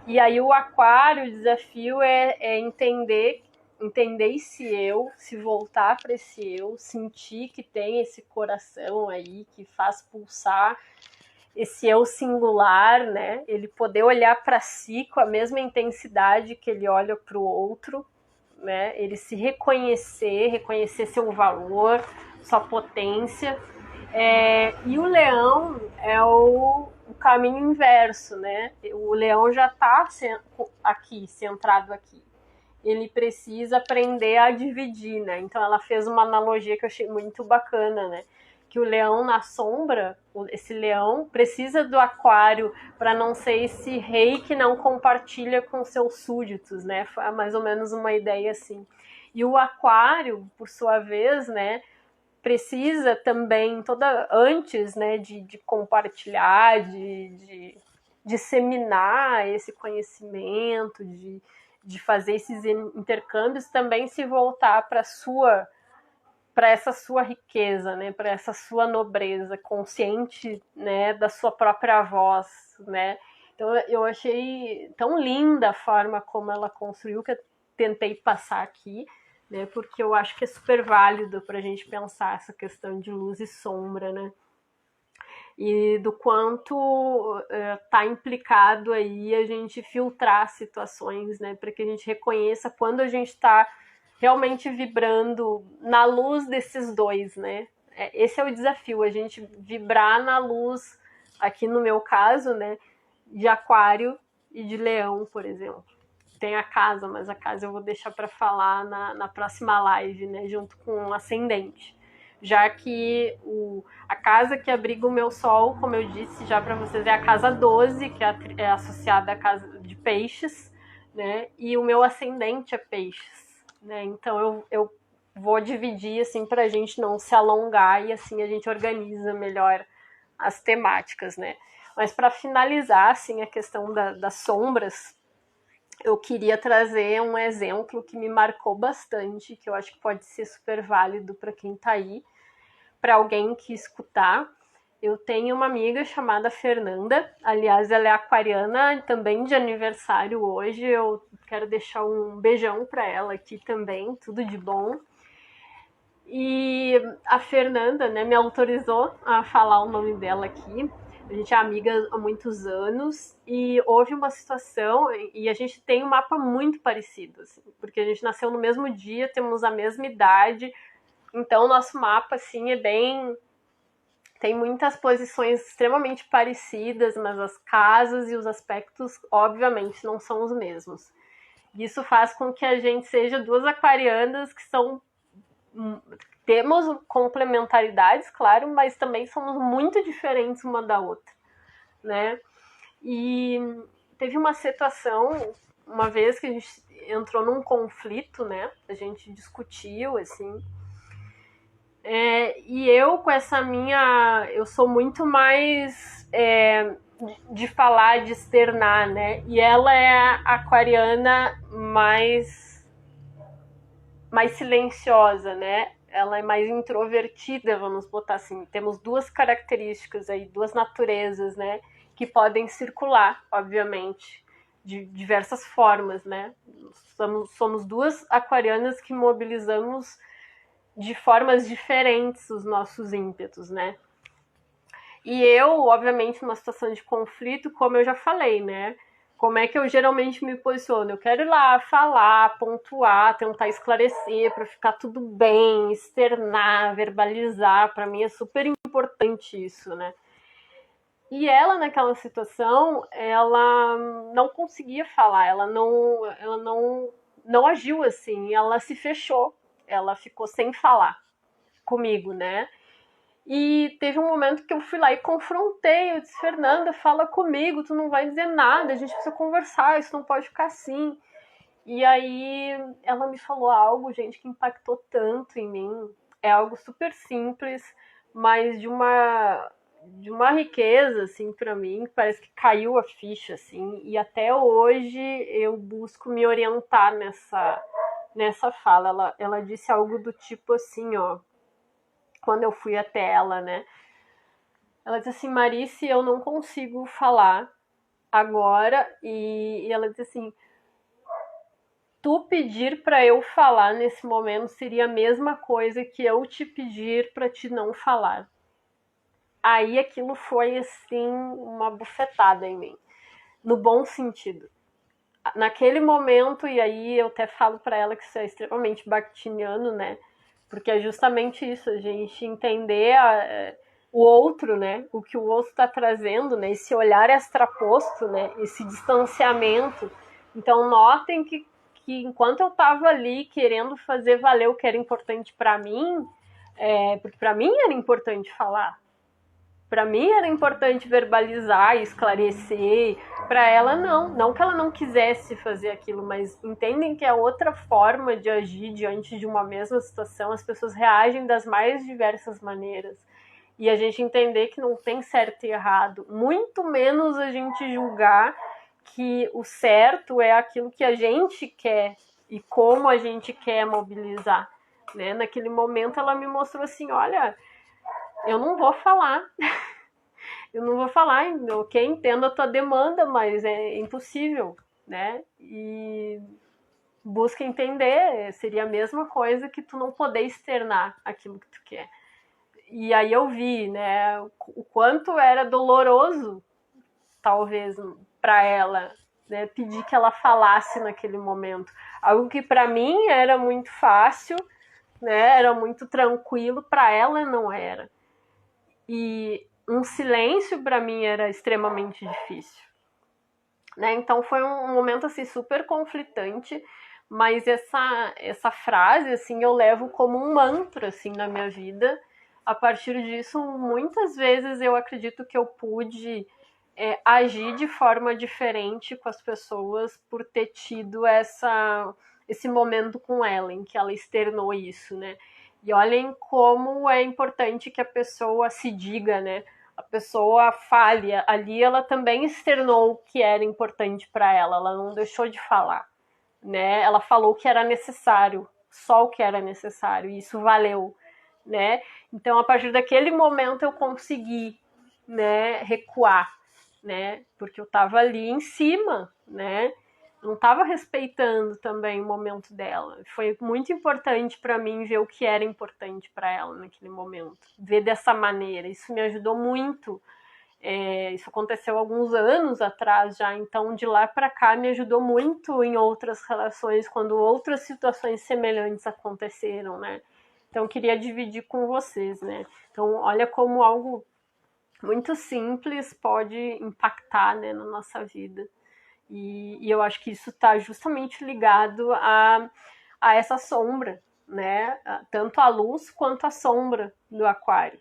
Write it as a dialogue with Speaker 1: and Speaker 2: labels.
Speaker 1: E aí o aquário, o desafio é entender se voltar para esse eu, sentir que tem esse coração aí que faz pulsar esse eu singular, né? Ele poder olhar para si com a mesma intensidade que ele olha para o outro, né? Ele se reconhecer seu valor, sua potência. E o leão é o caminho inverso, né? O leão já está aqui, centrado aqui. Ele precisa aprender a dividir, né? Então ela fez uma analogia que eu achei muito bacana, né? Que o leão na sombra, esse leão precisa do aquário para não ser esse rei que não compartilha com seus súditos, né? Foi mais ou menos uma ideia assim. E o aquário, por sua vez, né, precisa também, antes, né, de compartilhar, de disseminar esse conhecimento, de fazer esses intercâmbios, também se voltar para essa sua riqueza, né, para essa sua nobreza, consciente, né, da sua própria voz, né. Então eu achei tão linda a forma como ela construiu, que eu tentei passar aqui, né, porque eu acho que é super válido para a gente pensar essa questão de luz e sombra, né, e do quanto está implicado aí a gente filtrar situações, né, para que a gente reconheça quando a gente está realmente vibrando na luz desses dois, né? Esse é o desafio, a gente vibrar na luz, aqui no meu caso, né, de aquário e de leão, por exemplo. Tem a casa, mas a casa eu vou deixar para falar na próxima live, né, junto com o ascendente. Já que a casa que abriga o meu sol, como eu disse já para vocês, é a casa 12, que é associada à casa de peixes, né? E o meu ascendente é peixes, né? Então eu vou dividir assim para a gente não se alongar e assim a gente organiza melhor as temáticas, né? Mas para finalizar assim a questão das sombras, eu queria trazer um exemplo que me marcou bastante, que eu acho que pode ser super válido para quem está aí, para alguém que escutar. Eu tenho uma amiga chamada Fernanda, aliás, ela é aquariana, também de aniversário hoje. Eu quero deixar um beijão para ela aqui também, tudo de bom. E a Fernanda, né, me autorizou a falar o nome dela aqui. A gente é amiga há muitos anos e houve uma situação e a gente tem um mapa muito parecido, assim, porque a gente nasceu no mesmo dia, temos a mesma idade, então nosso mapa assim é bem, tem muitas posições extremamente parecidas, mas as casas e os aspectos obviamente não são os mesmos. Isso faz com que a gente seja duas aquarianas que são, temos complementaridades, claro, mas também somos muito diferentes uma da outra, né? E teve uma situação, uma vez que a gente entrou num conflito, né? A gente discutiu, assim. E eu, com essa minha. Eu sou muito mais de falar, de externar, né? E ela é a aquariana mais silenciosa, né? Ela é mais introvertida, vamos botar assim. Temos duas características aí, duas naturezas, né? Que podem circular, obviamente, de diversas formas, né? Somos duas aquarianas que mobilizamos de formas diferentes os nossos ímpetos, né? E eu, obviamente, numa situação de conflito, como eu já falei, né? Como é que eu geralmente me posiciono? Eu quero ir lá falar, pontuar, tentar esclarecer para ficar tudo bem, externar, verbalizar. Para mim é super importante isso, né? E ela, naquela situação, ela não conseguia falar, ela não agiu assim, ela se fechou, ela ficou sem falar comigo, né? E teve um momento que eu fui lá e confrontei. Eu disse: Fernanda, fala comigo, tu não vai dizer nada, a gente precisa conversar, isso não pode ficar assim. E aí ela me falou algo, gente, que impactou tanto em mim. É algo super simples, mas de uma riqueza, assim, para mim, parece que caiu a ficha, assim, e até hoje eu busco me orientar nessa fala. Ela disse algo do tipo assim, ó, quando eu fui até ela, né? Ela disse assim: Marice, eu não consigo falar agora, e ela disse assim, tu pedir para eu falar nesse momento seria a mesma coisa que eu te pedir para te não falar. Aí aquilo foi assim uma bufetada em mim, no bom sentido. Naquele momento, e aí eu até falo para ela que isso é extremamente bakhtiniano, né? Porque é justamente isso, a gente entender o outro, né? O que o outro está trazendo, né? Esse olhar extraposto, né? Esse distanciamento. Então notem que enquanto eu estava ali querendo fazer valer o que era importante para mim, porque para mim era importante falar, para mim era importante verbalizar, esclarecer. Para ela não que ela não quisesse fazer aquilo, mas entendem que é outra forma de agir diante de uma mesma situação. As pessoas reagem das mais diversas maneiras. E a gente entender que não tem certo e errado, muito menos a gente julgar que o certo é aquilo que a gente quer e como a gente quer mobilizar, né? Naquele momento ela me mostrou assim, olha, eu não vou falar, eu não vou falar, ok, entendo a tua demanda, mas é impossível, né? E busca entender, seria a mesma coisa que tu não poder externar aquilo que tu quer. E aí eu vi, né, o quanto era doloroso, talvez, para ela, né, pedir que ela falasse naquele momento. Algo que para mim era muito fácil, né, era muito tranquilo, para ela não era. E um silêncio para mim era extremamente difícil, né? Então foi um momento assim super conflitante, mas essa frase assim eu levo como um mantra assim na minha vida. A partir disso, muitas vezes eu acredito que eu pude agir de forma diferente com as pessoas por ter tido esse momento com ela, em que ela externou isso, né? E olhem como é importante que a pessoa se diga, né? A pessoa falha. Ali ela também externou o que era importante para ela não deixou de falar, né? Ela falou que era necessário, só o que era necessário, e isso valeu, né? Então, a partir daquele momento eu consegui, né, recuar, né? Porque eu estava ali em cima, né? Não estava respeitando também o momento dela. Foi muito importante para mim ver o que era importante para ela naquele momento, ver dessa maneira. Isso me ajudou muito. Isso aconteceu alguns anos atrás já, então de lá para cá me ajudou muito em outras relações, quando outras situações semelhantes aconteceram, né? Então queria dividir com vocês, né? Então olha como algo muito simples pode impactar, né, na nossa vida. E eu acho que isso está justamente ligado a essa sombra, né? Tanto a luz quanto a sombra do aquário.